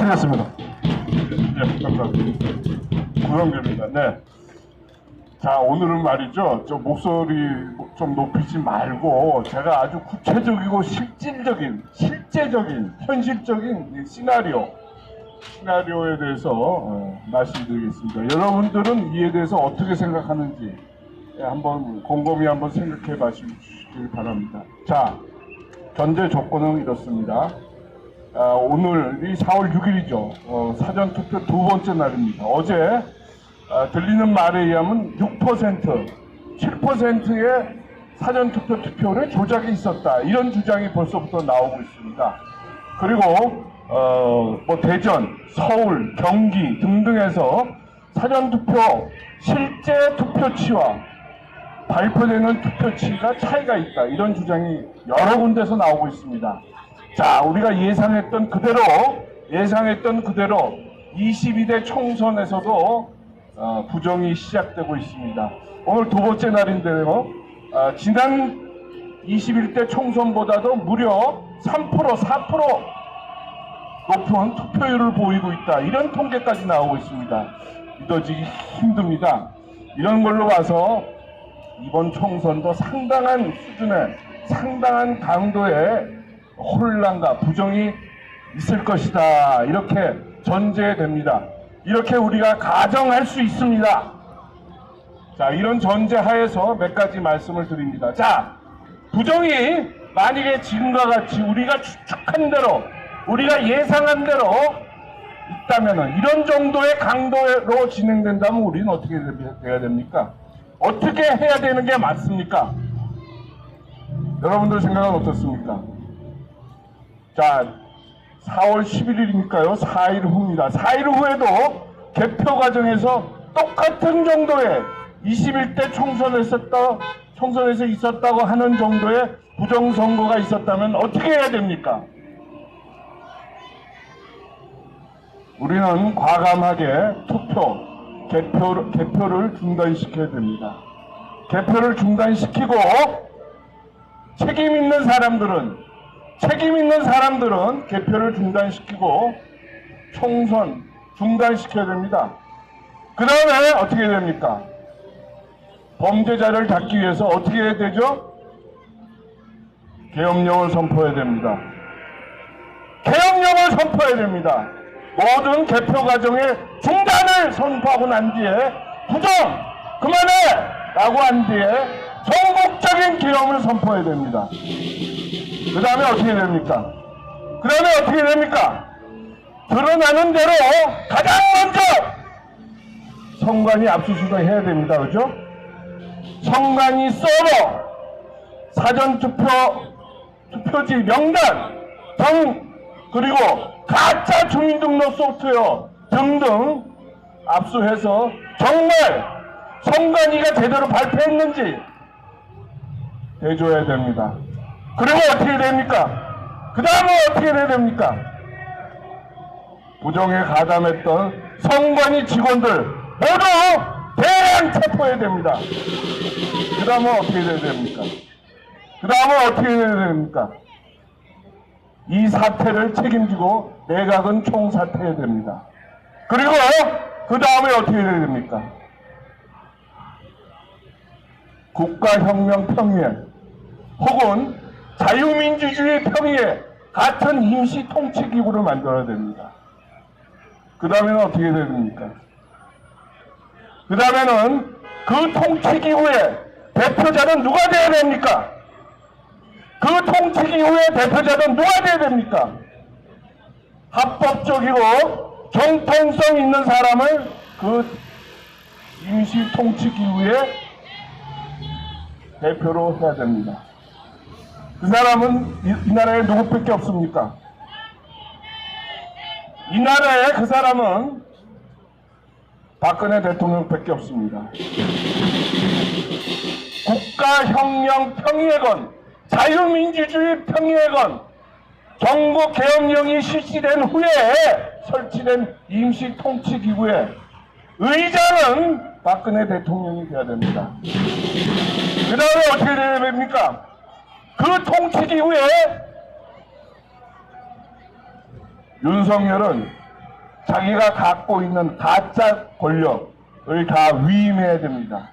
부탁드리겠습니다. 네, 감사합니다. 구성규입니다. 네. 자, 오늘은 말이죠. 저 목소리 좀 높이지 말고 제가 아주 구체적이고 실제적인, 현실적인 이 시나리오에 대해서 말씀드리겠습니다. 여러분들은 이에 대해서 어떻게 생각하는지 한번 곰곰이 한번 생각해 보시길 바랍니다. 자, 전제 조건은 이렇습니다. 오늘이 4월 6일이죠. 사전투표 두 번째 날입니다. 어제 들리는 말에 의하면 6%, 7%의 사전투표 투표를 조작이 있었다. 이런 주장이 벌써부터 나오고 있습니다. 그리고 뭐 대전, 서울, 경기 등등에서 사전투표 실제 투표치와 발표되는 투표치가 차이가 있다. 이런 주장이 여러 군데서 나오고 있습니다. 자, 우리가 예상했던 그대로 22대 총선에서도 부정이 시작되고 있습니다. 오늘 두 번째 날인데요. 지난 21대 총선보다도 무려 3%, 4% 높은 투표율을 보이고 있다. 이런 통계까지 나오고 있습니다. 믿어지기 힘듭니다. 이런 걸로 봐서 이번 총선도 상당한 수준의, 상당한 강도의 혼란과 부정이 있을 것이다. 이렇게 전제됩니다. 이렇게 우리가 가정할 수 있습니다. 자, 이런 전제하에서 몇 가지 말씀을 드립니다. 자, 부정이 만약에 지금과 같이 우리가 추측한 대로, 우리가 예상한 대로 있다면은, 이런 정도의 강도로 진행된다면 우리는 어떻게 해야 됩니까? 어떻게 해야 되는 게 맞습니까? 여러분들 생각은 어떻습니까? 자, 4월 11일이니까요. 4일 후입니다. 4일 후에도 개표 과정에서 똑같은 정도의 21대 총선에서 있었다고 하는 정도의 부정선거가 있었다면 어떻게 해야 됩니까? 우리는 과감하게 개표를 중단시켜야 됩니다. 개표를 중단시키고 책임 있는 사람들은 개표를 중단시키고 총선 중단시켜야 됩니다. 그 다음에 어떻게 해야 됩니까? 범죄자를 잡기 위해서 어떻게 해야 되죠? 계엄령을 선포해야 됩니다. 계엄령을 선포해야 됩니다. 모든 개표 과정의 중단을 선포하고 난 뒤에 부정! 그만해! 라고 한 뒤에 전국적인 계엄을 선포해야 됩니다. 그 다음에 어떻게 됩니까? 드러나는 대로 가장 먼저 선관위 압수수색 해야 됩니다. 그죠? 선관위 서버, 사전투표지 명단 등, 그리고 가짜 주민등록 소프트웨어 등등 압수해서 정말 선관위가 제대로 발표했는지 해줘야 됩니다. 그리고 어떻게 됩니까? 그 다음에 어떻게 해야 됩니까? 부정에 가담했던 선관위 직원들 모두 대량 체포해야 됩니다. 그 다음에 어떻게 해야 됩니까? 이 사태를 책임지고 내각은 총사퇴해야 됩니다. 그리고 그 다음에 어떻게 해야 됩니까? 국가혁명 평의회 혹은 자유민주주의 평의회 같은 임시 통치기구를 만들어야 됩니다. 그 다음에는 어떻게 해야 됩니까? 그 다음에는 그 통치기구의 대표자는 누가 돼야 됩니까? 그 통치기구의 대표자는 누가 돼야 됩니까? 합법적이고 정통성 있는 사람을 그 임시 통치기구의 대표로 해야 됩니다. 그 사람은 이 나라에 누구밖에 없습니까? 이 나라에 그 사람은 박근혜 대통령밖에 없습니다. 국가혁명 평의회건, 자유민주주의 평의회건, 정부 계엄령이 실시된 후에 설치된 임시 통치기구의 의장은 박근혜 대통령이 돼야 됩니다. 그 다음에 어떻게 돼야 됩니까? 그 통치기구에 윤석열은 자기가 갖고 있는 가짜 권력을 다 위임해야 됩니다.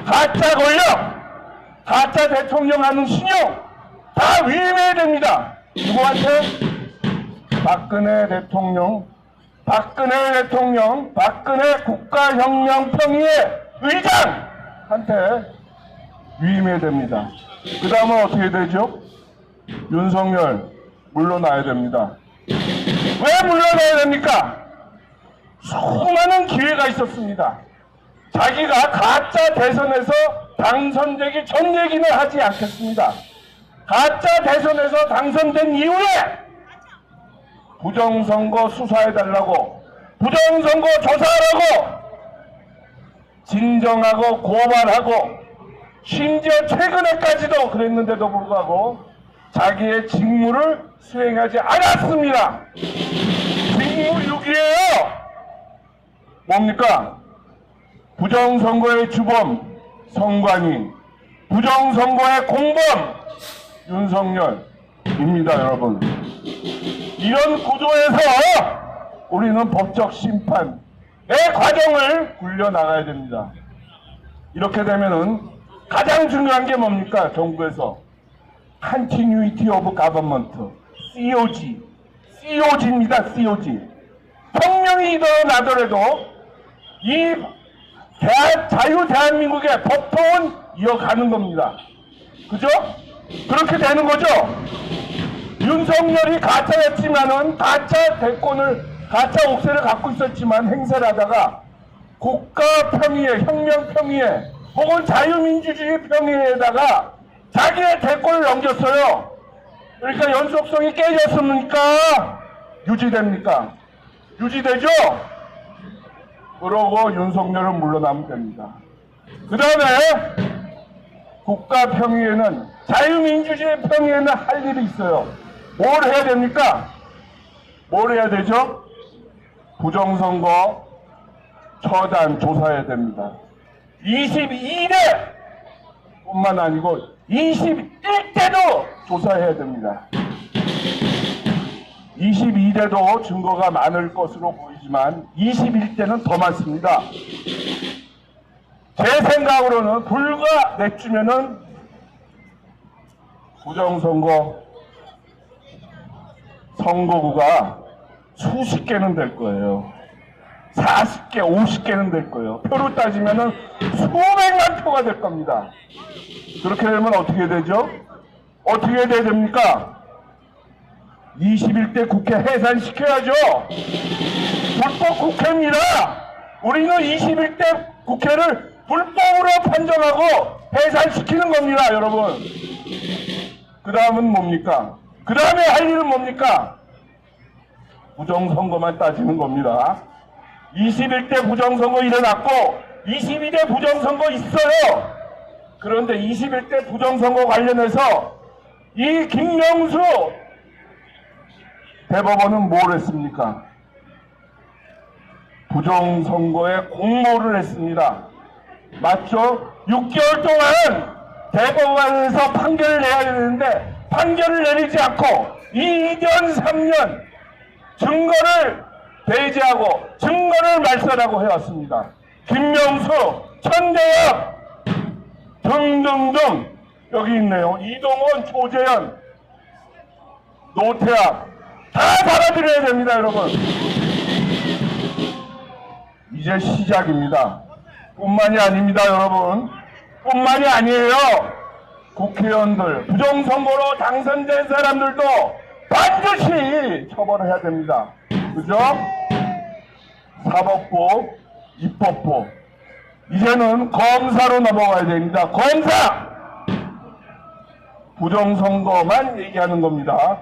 가짜 권력, 가짜 대통령 하는 신용 다 위임해야 됩니다. 누구한테? 박근혜 대통령, 박근혜 국가혁명평의회 의장한테 위임해야 됩니다. 그 다음은 어떻게 되죠? 윤석열 물러나야 됩니다. 왜 물러나야 됩니까? 수많은 기회가 있었습니다. 자기가 가짜 대선에서 당선되기 전 얘기는 하지 않겠습니다. 가짜 대선에서 당선된 이후에 부정선거 수사해달라고, 부정선거 조사하라고, 진정하고 고발하고, 심지어 최근에까지도 그랬는데도 불구하고 자기의 직무를 수행하지 않았습니다. 직무유기예요. 뭡니까? 부정선거의 주범 선관위, 부정선거의 공범 윤석열입니다. 여러분, 이런 구조에서 우리는 법적 심판의 과정을 굴려나가야 됩니다. 이렇게 되면은 가장 중요한 게 뭡니까? 정부에서 Continuity of Government, COG입니다. COG. 혁명이 일어나더라도 이 자유 대한민국의 법통은 이어가는 겁니다. 그죠? 그렇게 되는 거죠. 윤석열이 가짜였지만은 가짜 대권을, 가짜 옥새를 갖고 있었지만 행세를 하다가 국가 평의회, 혁명 평의회 혹은 자유민주주의 평의회에다가 자기의 대권을 넘겼어요. 그러니까 연속성이 깨졌습니까? 유지됩니까? 유지되죠? 그러고 윤석열은 물러나면 됩니다. 그 다음에 국가평의회는, 자유민주주의 평의회는 할 일이 있어요. 뭘 해야 됩니까? 뭘 해야 되죠? 부정선거 처단 조사해야 됩니다. 22대 뿐만 아니고 21대도 조사해야 됩니다. 22대도 증거가 많을 것으로 보이지만 21대는 더 많습니다. 제 생각으로는 불과 내주면은 부정선거 선거구가 수십 개는 될 거예요. 40개, 50개는 될 거예요. 표로 따지면은 수백만 표가 될 겁니다. 그렇게 되면 어떻게 되죠? 어떻게 돼야 됩니까? 21대 국회 해산시켜야죠. 불법 국회입니다. 우리는 21대 국회를 불법으로 판정하고 해산시키는 겁니다, 여러분. 그 다음은 뭡니까? 그 다음에 할 일은 뭡니까? 부정선거만 따지는 겁니다. 21대 부정선거 일어났고 22대 부정선거 있어요. 그런데 21대 부정선거 관련해서 이 김명수 대법원은 뭘 했습니까? 부정선거에 공모를 했습니다. 맞죠? 6개월 동안 대법원에서 판결을 내야 되는데 판결을 내리지 않고 2년 3년 증거를 배제하고 증거를 말살하고 해왔습니다. 김명수, 천대엽 등등등 여기 있네요. 이동원, 조재현, 노태학 다 받아들여야 됩니다, 여러분. 이제 시작입니다. 뿐만이 아닙니다, 여러분. 뿐만이 아니에요. 국회의원들, 부정선거로 당선된 사람들도 반드시 처벌을 해야 됩니다. 그죠? 사법부, 입법부. 이제는 검사로 넘어가야 됩니다. 검사! 부정선거만 얘기하는 겁니다.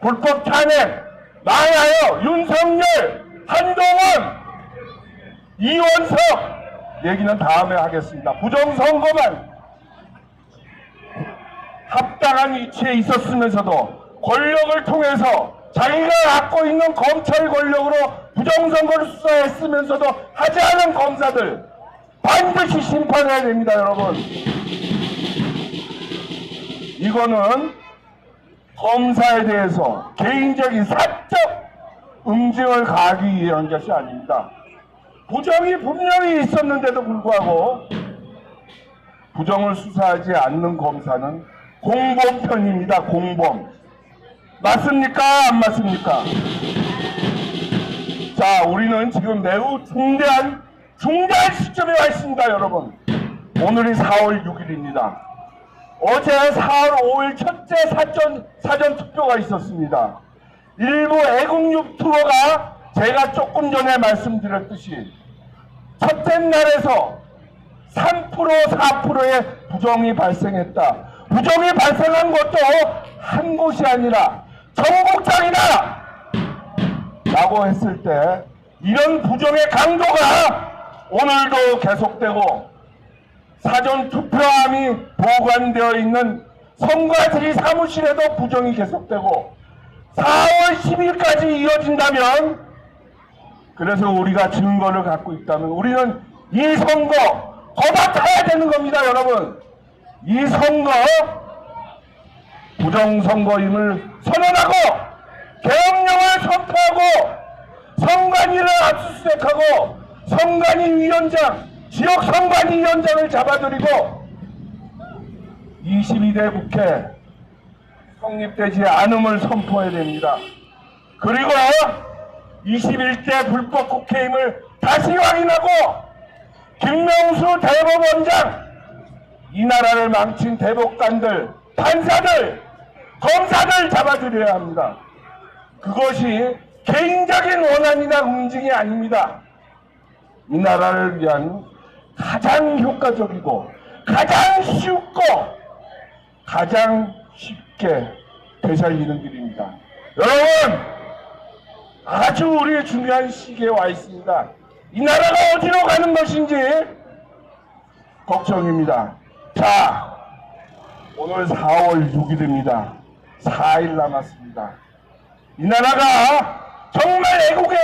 불법 탄핵, 나야요, 윤석열, 한동훈, 이원석 얘기는 다음에 하겠습니다. 부정선거만 합당한 위치에 있었으면서도 권력을 통해서 자기가 갖고 있는 검찰 권력으로 부정선거를 수사했으면서도 하지 않은 검사들 반드시 심판해야 됩니다, 여러분. 이거는 검사에 대해서 개인적인 사적 응징을 가하기 위한 것이 아닙니다. 부정이 분명히 있었는데도 불구하고 부정을 수사하지 않는 검사는 공범편입니다. 공범. 맞습니까? 안 맞습니까? 자, 우리는 지금 매우 중대한 시점에 와 있습니다, 여러분. 오늘이 4월 6일입니다. 어제 4월 5일 첫째 사전 투표가 있었습니다. 일부 애국 유튜버가 제가 조금 전에 말씀드렸듯이 첫째 날에서 3% 4%의 부정이 발생했다. 부정이 발생한 것도 한 곳이 아니라 전국장이다 라고 했을 때 이런 부정의 강도가 오늘도 계속되고 사전 투표함이 보관되어 있는 선관위 사무실에도 부정이 계속되고 4월 10일까지 이어진다면, 그래서 우리가 증거를 갖고 있다면 우리는 이 선거 거듭해야 되는 겁니다, 여러분. 이 선거 부정선거임을 선언하고 계엄령을 선포하고 선관위를 압수수색하고 선관위 위원장, 지역 선관위 위원장을 잡아들이고 22대 국회 성립되지 않음을 선포해야 됩니다. 그리고 21대 불법 국회임을 다시 확인하고 김명수 대법원장, 이 나라를 망친 대법관들, 판사들, 검사들 잡아들여야 합니다. 그것이 개인적인 원한이나 응징이 아닙니다. 이 나라를 위한 가장 효과적이고 가장 쉽고 가장 쉽게 되살리는 길입니다. 여러분, 아주 우리의 중요한 시기에 와 있습니다. 이 나라가 어디로 가는 것인지 걱정입니다. 자, 오늘 4월 6일입니다. 4일 남았습니다. 이 나라가 정말 애국의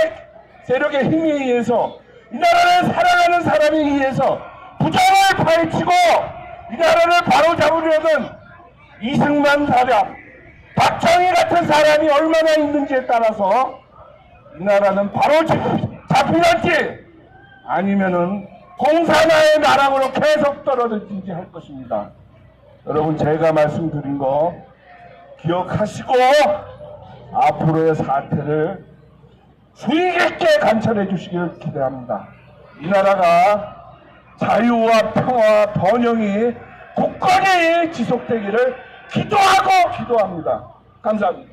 세력의 힘에 의해서, 이 나라를 사랑하는 사람에 의해서 부정을 파헤치고 이 나라를 바로잡으려는 이승만 사람, 박정희 같은 사람이 얼마나 있는지에 따라서 이 나라는 바로 잡히는지 아니면은 공산화의 나락으로 계속 떨어질지 할 것입니다. 여러분, 제가 말씀드린 거 기억하시고 앞으로의 사태를 주의 깊게 관찰해 주시길 기대합니다. 이 나라가 자유와 평화와 번영이 굳건히 지속되기를 기도합니다. 감사합니다.